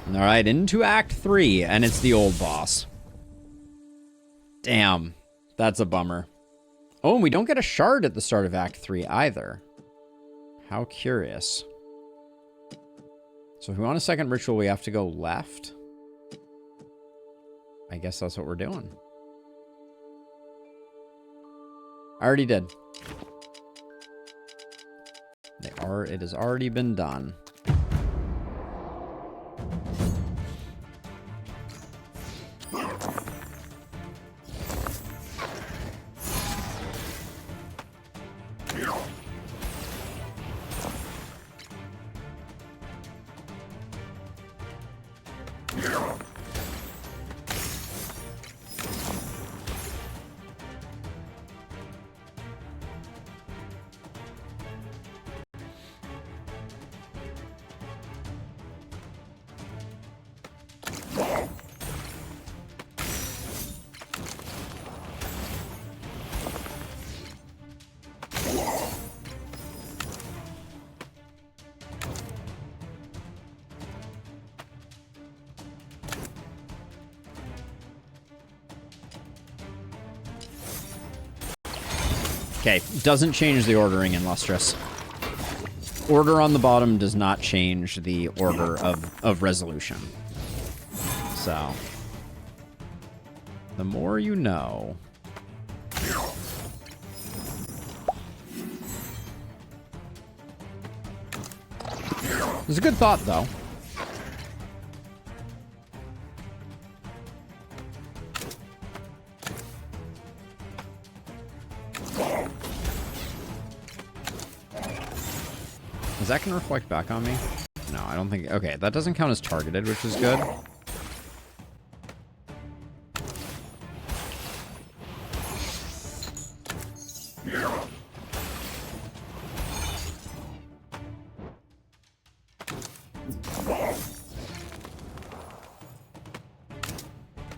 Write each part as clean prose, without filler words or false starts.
All right, into Act 3, and it's the old boss. Damn, that's a bummer. Oh, and we don't get a shard at the start of Act 3 either. How curious. So if we want a second ritual, we have to go left. I guess that's what we're doing. I already did. It has already been done. Okay, doesn't change the ordering in Lustrous. Order on the bottom does not change the order of resolution. So, the more you know. It's a good thought, though. Is that going to reflect back on me? No, I don't think... Okay, that doesn't count as targeted, which is good.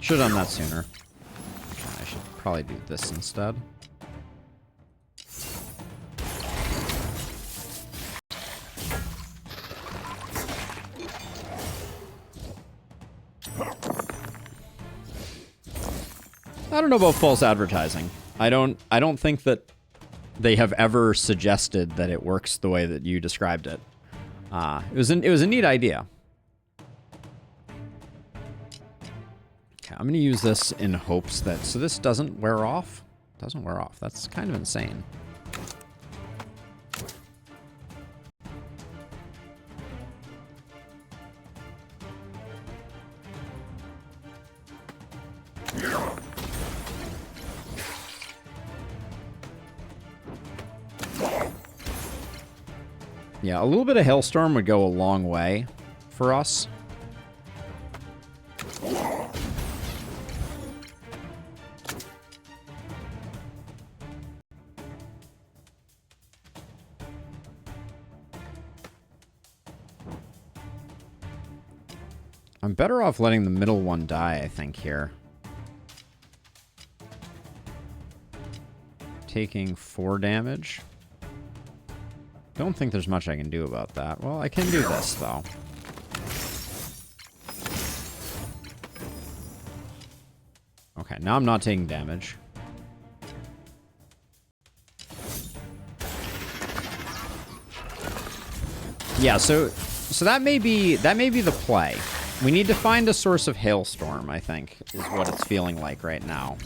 Should have done that sooner. I should probably do this instead. I don't know about false advertising. I don't think that they have ever suggested that it works the way that you described it. It was a neat idea. Okay, I'm gonna use this in hopes that so this doesn't wear off. Doesn't wear off. That's kind of insane. Yeah, a little bit of Hailstorm would go a long way for us. I'm better off letting the middle one die, I think, here. Taking 4 damage. Don't think there's much I can do about that. Well, I can do this, though. Okay, now I'm not taking damage. Yeah, so that may be the play. We need to find a source of Hailstorm, I think, is what it's feeling like right now.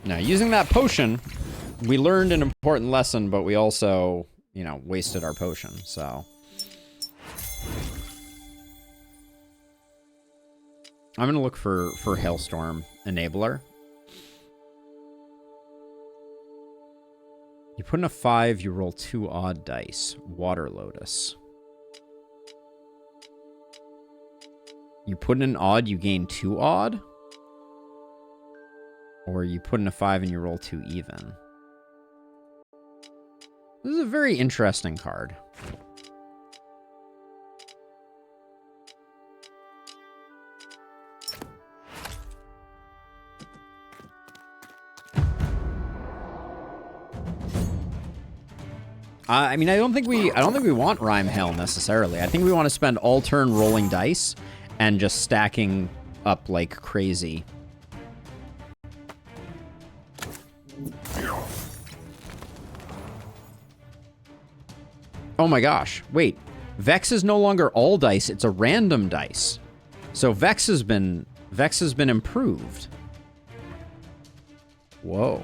Now, using that potion, we learned an important lesson, but we also, you know, wasted our potion, so. I'm gonna look for Hailstorm Enabler. You put in a 5, you roll 2 odd dice. Water Lotus. You put in an odd, you gain 2 odd? Or you put in a 5 and you roll 2 even. This is a very interesting card. I mean, I don't think we want Rhyme Hail necessarily. I think we want to spend all turn rolling dice and just stacking up like crazy. Oh my gosh. Wait. Vex is no longer all dice, it's a random dice. So Vex has been improved. Whoa.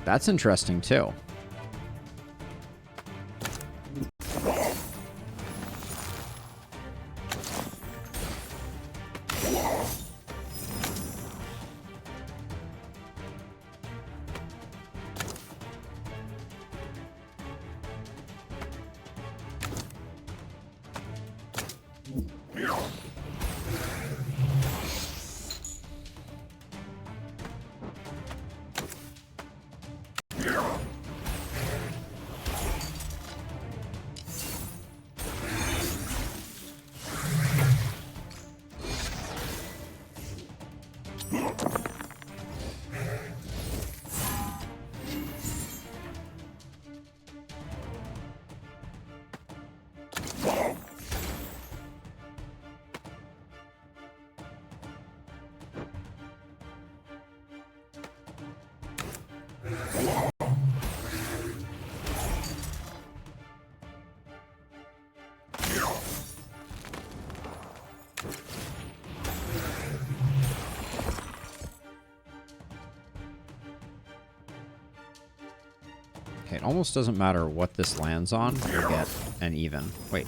That's interesting too. Okay, it almost doesn't matter what this lands on. We'll get an even. Wait.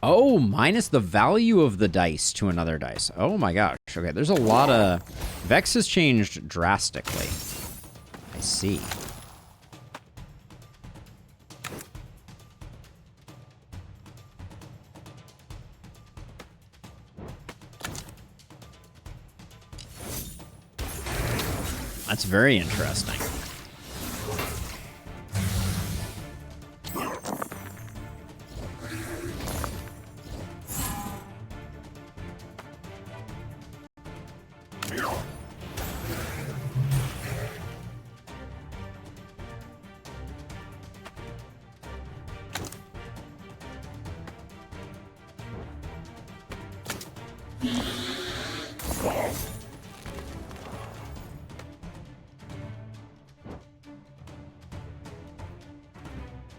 Oh, minus the value of the dice to another dice. Oh my gosh. Okay, there's a lot of... Vex has changed drastically. I see. That's very interesting.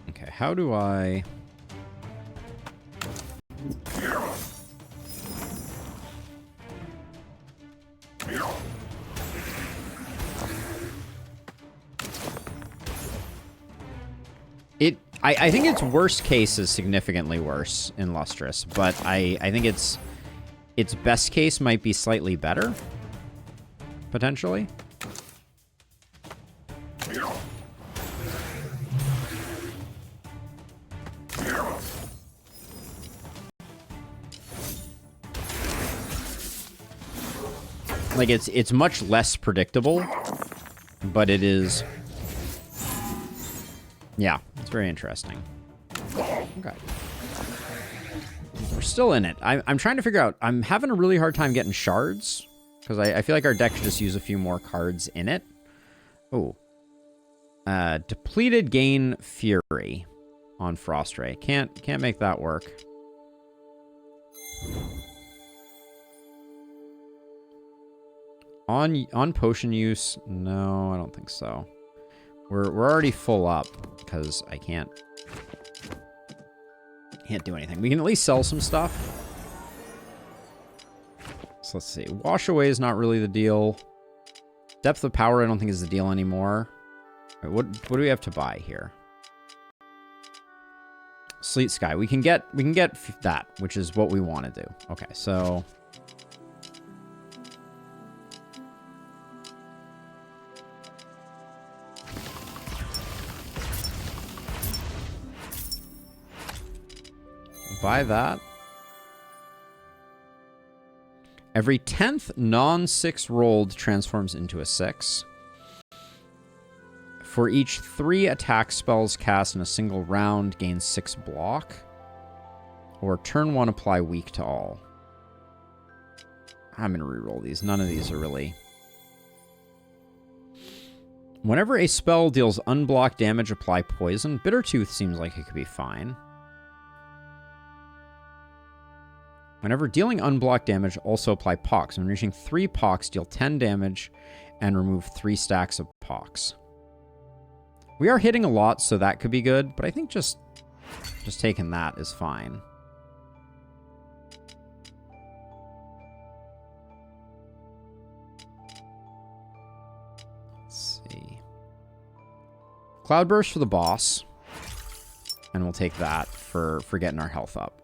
Okay, how do I... I think its worst case is significantly worse in Lustrous, but I think its best case might be slightly better, potentially. Like, it's much less predictable, but it is... Yeah, it's very interesting. Okay. We're still in it. I'm trying to figure out... I'm having a really hard time getting shards, because I feel like our deck should just use a few more cards in it. Oh. Depleted gain Fury on Frostray. Can't make that work. On potion use, no, I don't think so. We're already full up because I can't do anything. We can at least sell some stuff. So let's see. Wash away is not really the deal. Depth of power I don't think is the deal anymore. Right, what do we have to buy here? Sleet Sky. We can get that, which is what we want to do. Okay, so buy that. Every 10th non-6 rolled transforms into a 6. For each 3 attack spells cast in a single round, gains 6 block. Or turn 1, apply weak to all. I'm going to reroll these. None of these are really... Whenever a spell deals unblocked damage, apply poison. Bittertooth seems like it could be fine. Whenever dealing unblocked damage, also apply Pox. When reaching 3 Pox, deal 10 damage and remove 3 stacks of Pox. We are hitting a lot, so that could be good, but I think just taking that is fine. Let's see. Cloudburst for the boss. And we'll take that for getting our health up.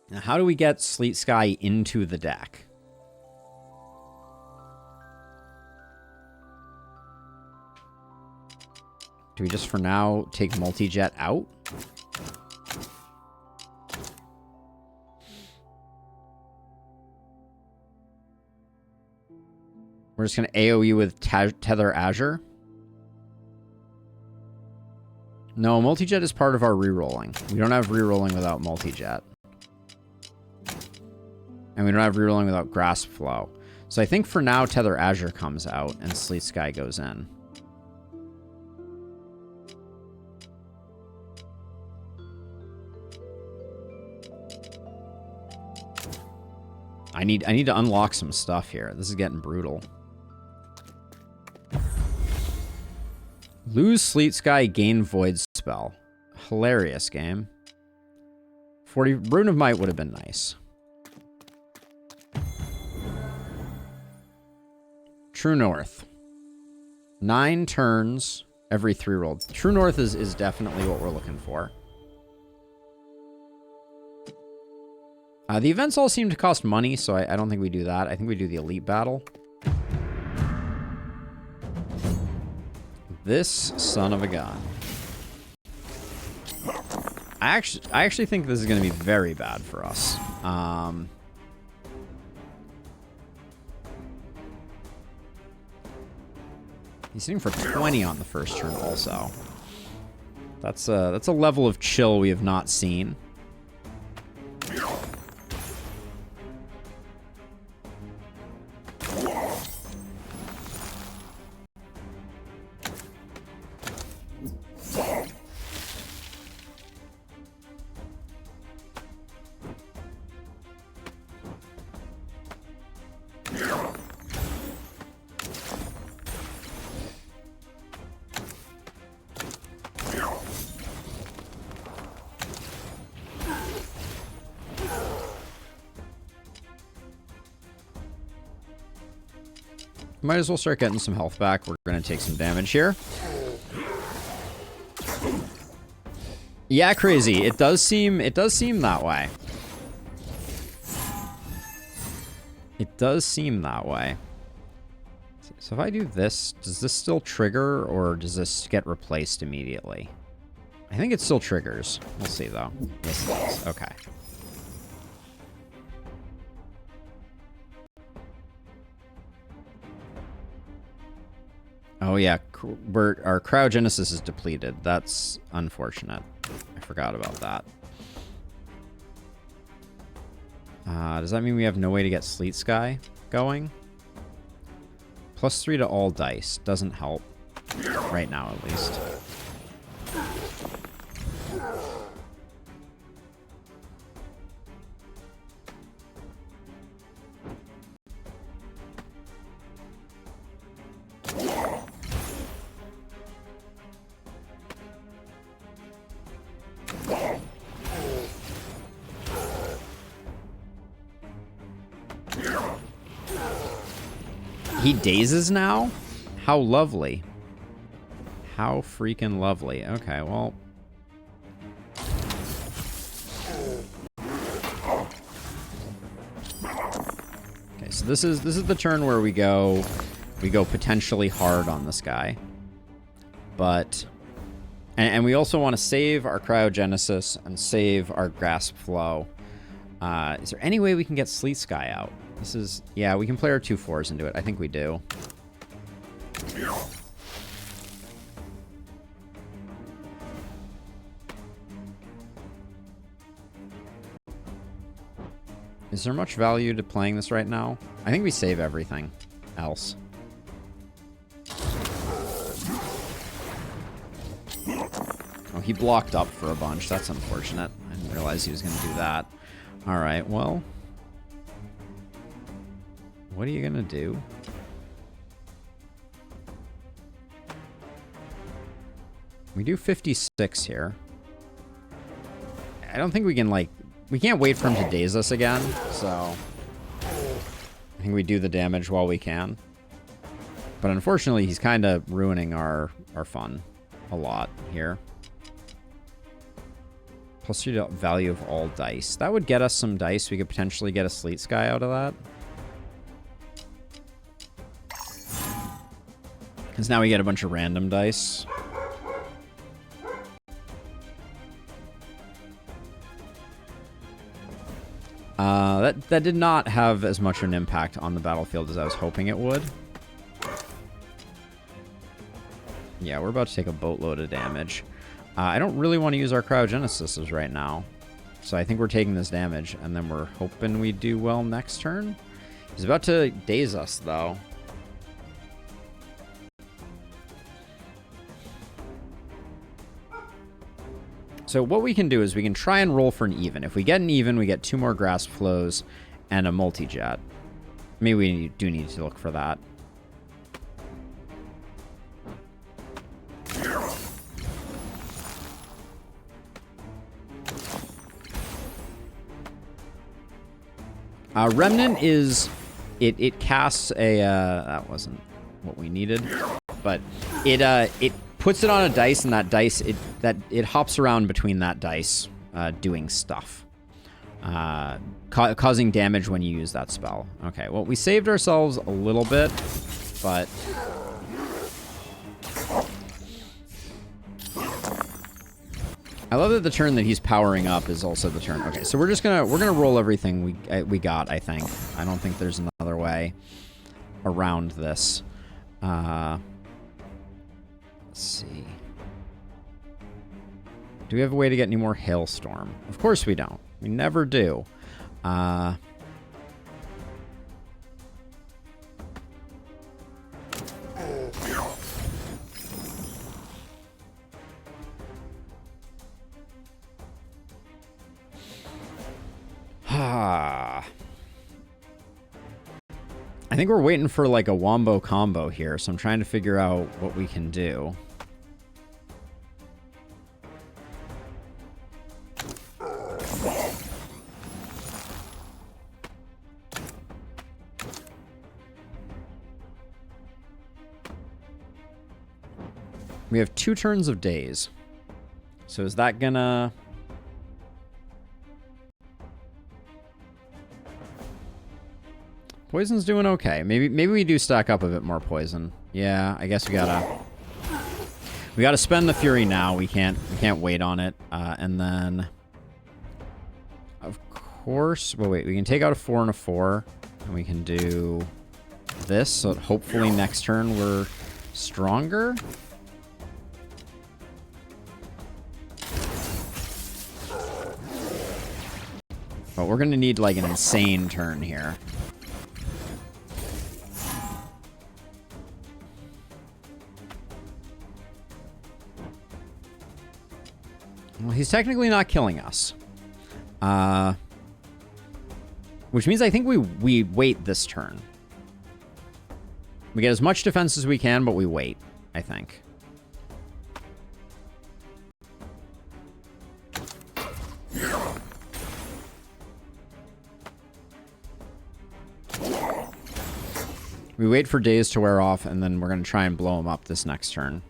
Now, how do we get Sleet Sky into the deck? Do we just, for now, take Multi-Jet out? We're just going to AoE with Tether Azure? No, Multi-Jet is part of our rerolling. We don't have rerolling without Multi-Jet. And we don't have rerolling without Grasp Flow. So I think for now, Tether Azure comes out and Sleet Sky goes in. I need to unlock some stuff here. This is getting brutal. Lose Sleet Sky, gain Void Spell. Hilarious game. 40 Rune of Might would have been nice. True North. 9 turns every 3 rolls. True North is definitely what we're looking for. The events all seem to cost money, so I don't think we do that. I think we do the Elite Battle. This son of a gun. I actually think this is going to be very bad for us. He's hitting for 20 on the first turn also. That's a level of chill we have not seen. Might as well start getting some health back. We're going to take some damage here. Yeah, crazy. It does seem that way. It does seem that way. So if I do this, does this still trigger or does this get replaced immediately? I think it still triggers. We'll see though. Yes, it does. Okay. Oh yeah, our cryogenesis is depleted. That's unfortunate. I forgot about that. Does that mean we have no way to get Sleet Sky going? +3 to all dice. Doesn't help. Right now, at least. He dazes now? How lovely. How freaking lovely. Okay, well. Okay, so this is the turn where we go potentially hard on this guy. But and we also want to save our cryogenesis and save our grasp flow. Is there any way we can get Sleet Sky out? This is... Yeah, we can play our 2/4s into it. I think we do. Is there much value to playing this right now? I think we save everything else. Oh, he blocked up for a bunch. That's unfortunate. I didn't realize he was going to do that. All right, well. What are you going to do? We do 56 here. I don't think we can, like... We can't wait for him to daze us again, so... I think we do the damage while we can. But unfortunately, he's kind of ruining our fun a lot here. Plus 3 value of all dice. That would get us some dice. We could potentially get a Sleet Sky out of that. Because now we get a bunch of random dice. That did not have as much of an impact on the battlefield as I was hoping it would. Yeah, we're about to take a boatload of damage. I don't really want to use our cryogenesis right now. So I think we're taking this damage, and then we're hoping we do well next turn. He's about to daze us, though. So what we can do is we can try and roll for an even. If we get an even, we get 2 more grasp flows and a multi-jet. Maybe we do need to look for that. Remnant is... It casts a... that wasn't what we needed. But it puts it on a dice, and that dice, it hops around between that dice, doing stuff. Causing damage when you use that spell. Okay, well, we saved ourselves a little bit, but... I love that the turn that he's powering up is also the turn. Okay, so we're gonna roll everything we got, I think. I don't think there's another way around this. Let's see. Do we have a way to get any more Hailstorm? Of course we don't. We never do. I think we're waiting for like a wombo combo here, so I'm trying to figure out what we can do. We have 2 turns of days. So is that gonna... Poison's doing okay. Maybe we do stack up a bit more poison. Yeah, I guess we gotta spend the fury now. We can't wait on it. And then of course, well, wait, we can take out a 4 and a 4, and we can do this, so hopefully next turn we're stronger. But we're gonna need like an insane turn here. Well, he's technically not killing us. Which means I think we wait this turn. We get as much defense as we can, but we wait, I think. We wait for days to wear off, and then we're going to try and blow him up this next turn.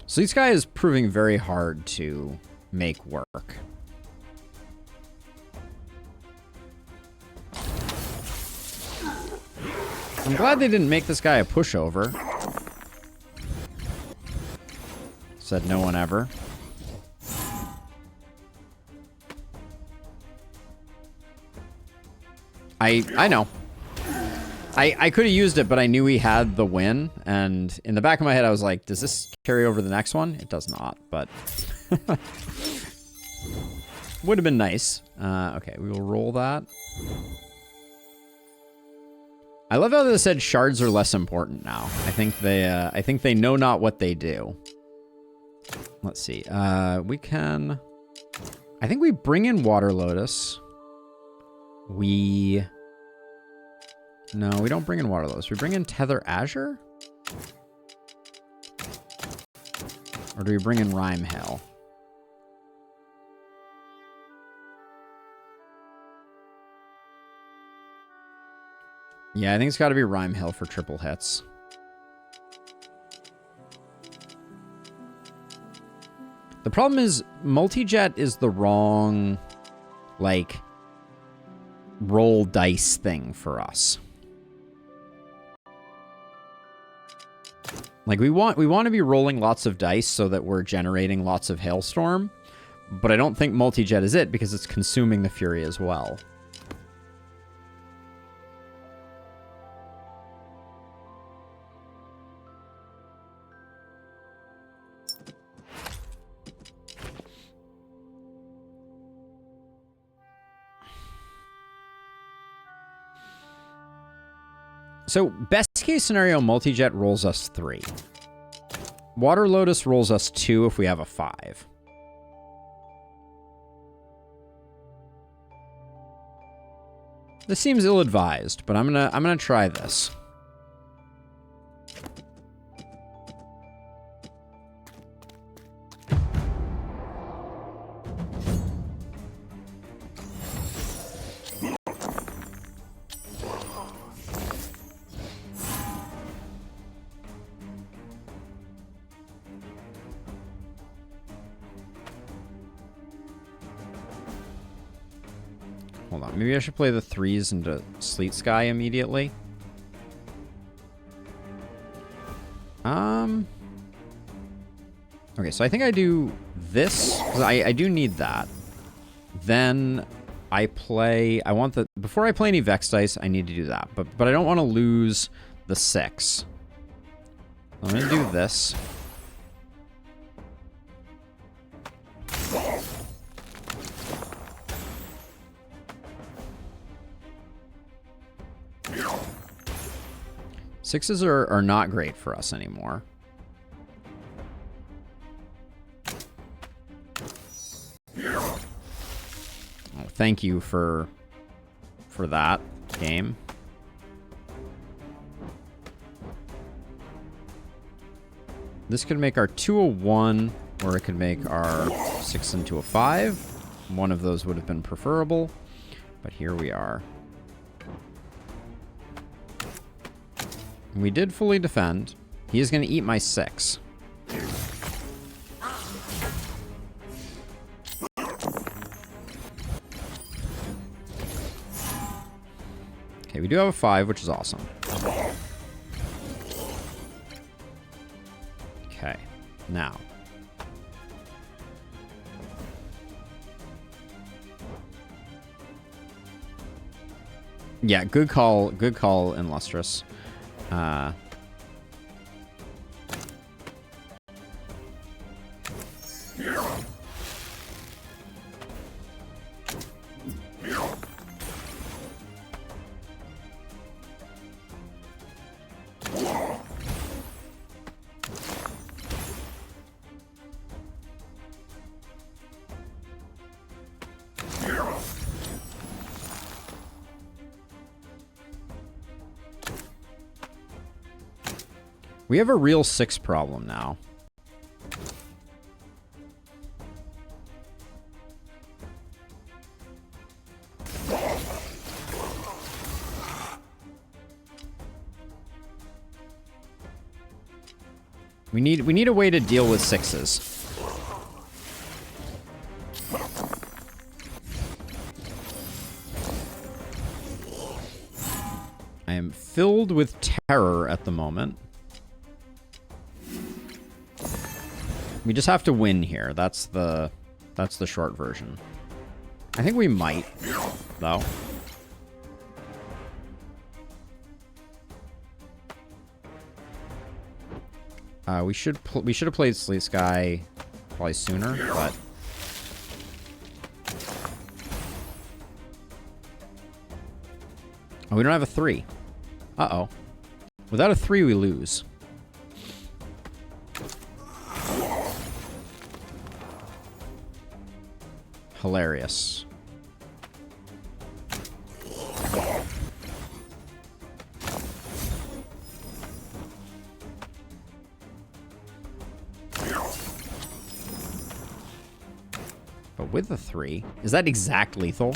So this guy is proving very hard to make work. I'm glad they didn't make this guy a pushover. Said no one ever. I know. I could have used it, but I knew he had the win, and in the back of my head, I was like, does this carry over the next one? It does not, but would have been nice. Okay, we will roll that. I love how they said shards are less important now. I think they know not what they do. Let's see. We can. I think we bring in Water Lotus. No, we don't bring in Water Lotus. We bring in Tether Azure? Or do we bring in Rime Hail? Yeah, I think it's got to be Rime Hail for triple hits. The problem is, multi-jet is the wrong, like, roll dice thing for us. Like, we want to be rolling lots of dice so that we're generating lots of Hailstorm, but I don't think multi-jet is it because it's consuming the Fury as well. So, best case scenario, multi-jet rolls us 3. Water Lotus rolls us 2 if we have a 5. This seems ill-advised, but I'm gonna try this. Hold on, maybe I should play the 3s into Sleet Sky immediately. Okay, so I think I do this, because I do need that. Then I want the, before I play any Vex Dice, I need to do that. But I don't want to lose the 6. I'm going to do this. Sixes are not great for us anymore. Oh, thank you for that game. This could make our 2 a 1, or it could make our 6 into a 5. One of those would have been preferable, but here we are. We did fully defend. He is going to eat my 6. Okay, we do have a 5, which is awesome. Okay, now. Yeah, good call, Illustrious. We have a real 6 problem now. We need a way to deal with 6s. I am filled with terror at the moment. We just have to win here. That's the short version. I think we might, though. We should have played Sleet Sky probably sooner, but oh, we don't have a 3. Uh-oh. Without a 3, we lose. Hilarious. But with a 3, is that exact lethal?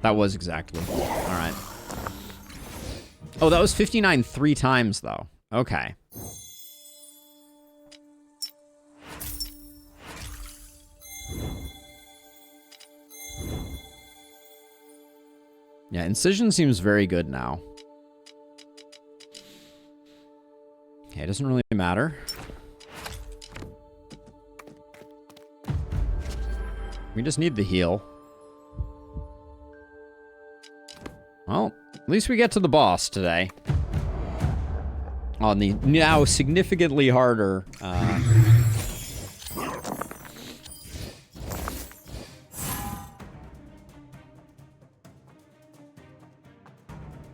That was exactly. All right. Oh, that was 59 3 times, though. Okay. Yeah, Incision seems very good now. Okay, it doesn't really matter. We just need the heal. Well, at least we get to the boss today. On the now significantly harder...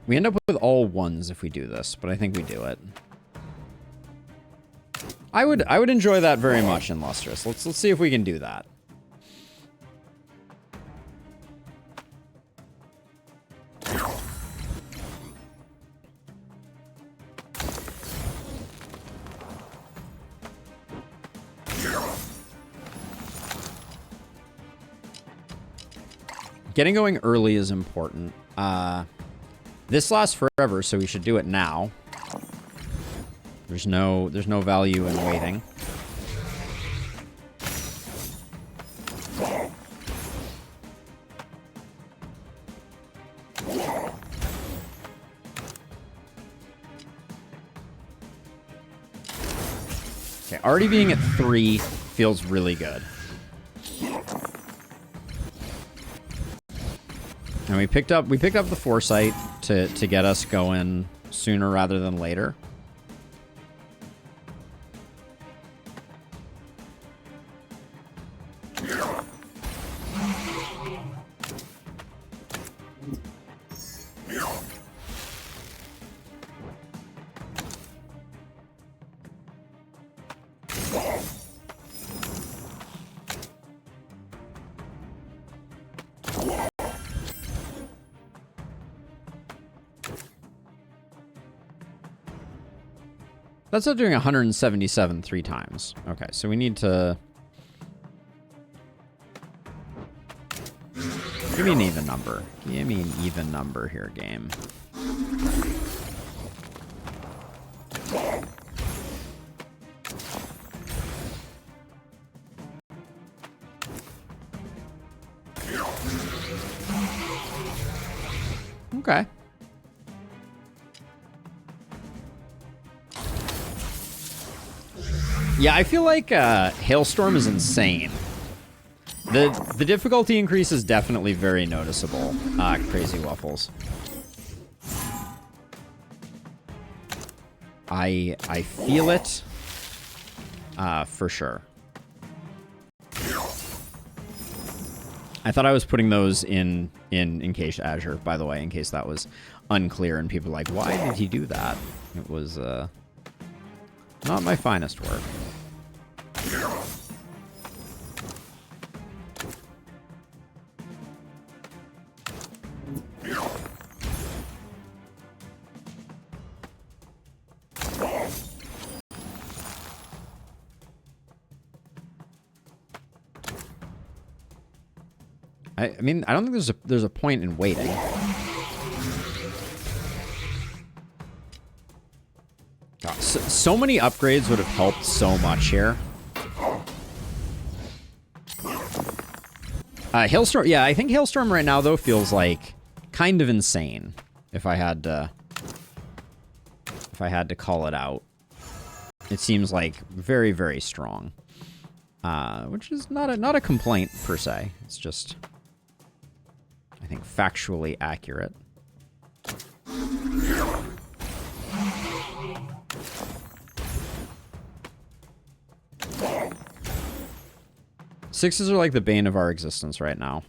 We end up with all 1s if we do this, but I think we do it. I would enjoy that very much in Lustrous. Let's see if we can do that. Getting going early is important. This lasts forever, so we should do it now. There's no value in waiting. Okay, already being at 3 feels really good. And we picked up the foresight to get us going sooner rather than later. That's not doing 177 3 times. Okay, so we need to... Give me an even number. Give me an even number here, game. Okay. Yeah, I feel like Hailstorm is insane. The difficulty increase is definitely very noticeable. Crazy Waffles. I feel it for sure. I thought I was putting those in case Azure, by the way, in case that was unclear and people were like, why did he do that? It was not my finest work. I mean, I don't think there's a point in waiting. God, so many upgrades would have helped so much here. Hailstorm, yeah, I think Hailstorm right now though feels like kind of insane. If I had to call it out, it seems like very, very strong. Which is not a complaint per se. It's just think, factually accurate. Sixes are like the bane of our existence right now.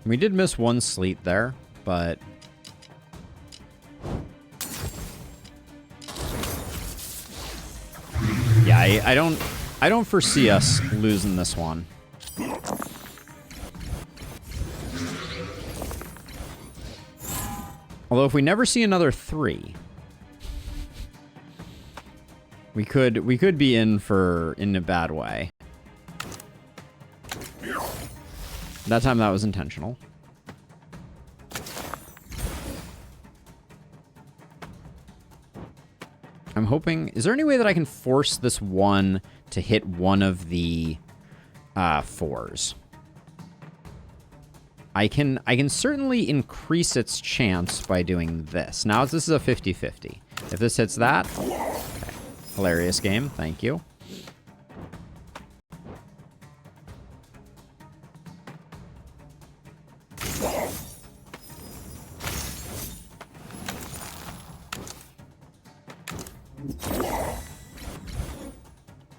We did miss one sleet there, but yeah, I don't foresee us losing this one. Although if we never see another 3, we could be in a bad way. That time that was intentional. I'm hoping... Is there any way that I can force this one to hit one of the 4s? I can certainly increase its chance by doing this. Now this is a 50-50. If this hits that... Okay. Hilarious game. Thank you.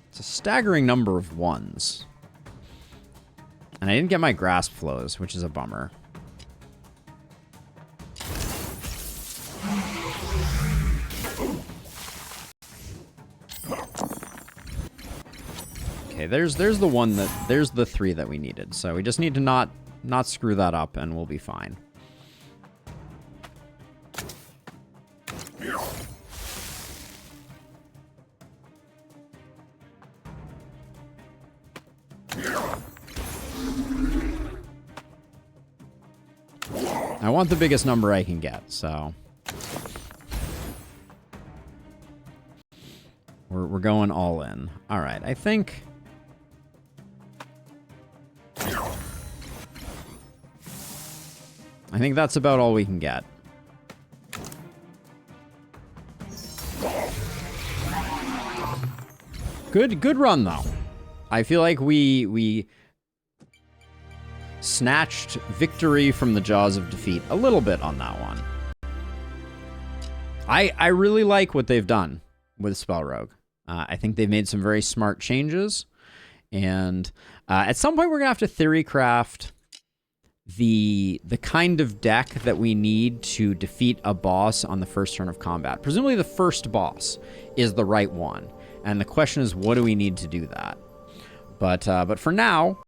It's a staggering number of 1s. And I didn't get my grasp flows, which is a bummer. Okay, there's the one that... There's the 3 that we needed. So we just need to not screw that up and we'll be fine. I want the biggest number I can get, so... We're going all in. Alright, I think... I think that's about all we can get. Good run, though. I feel like we snatched victory from the jaws of defeat a little bit on that one. I really like what they've done with SpellRogue. I think they've made some very smart changes. And at some point, we're going to have to theory craft the kind of deck that we need to defeat a boss on the first turn of combat. Presumably the first boss is the right one. And the question is, what do we need to do that? But for now,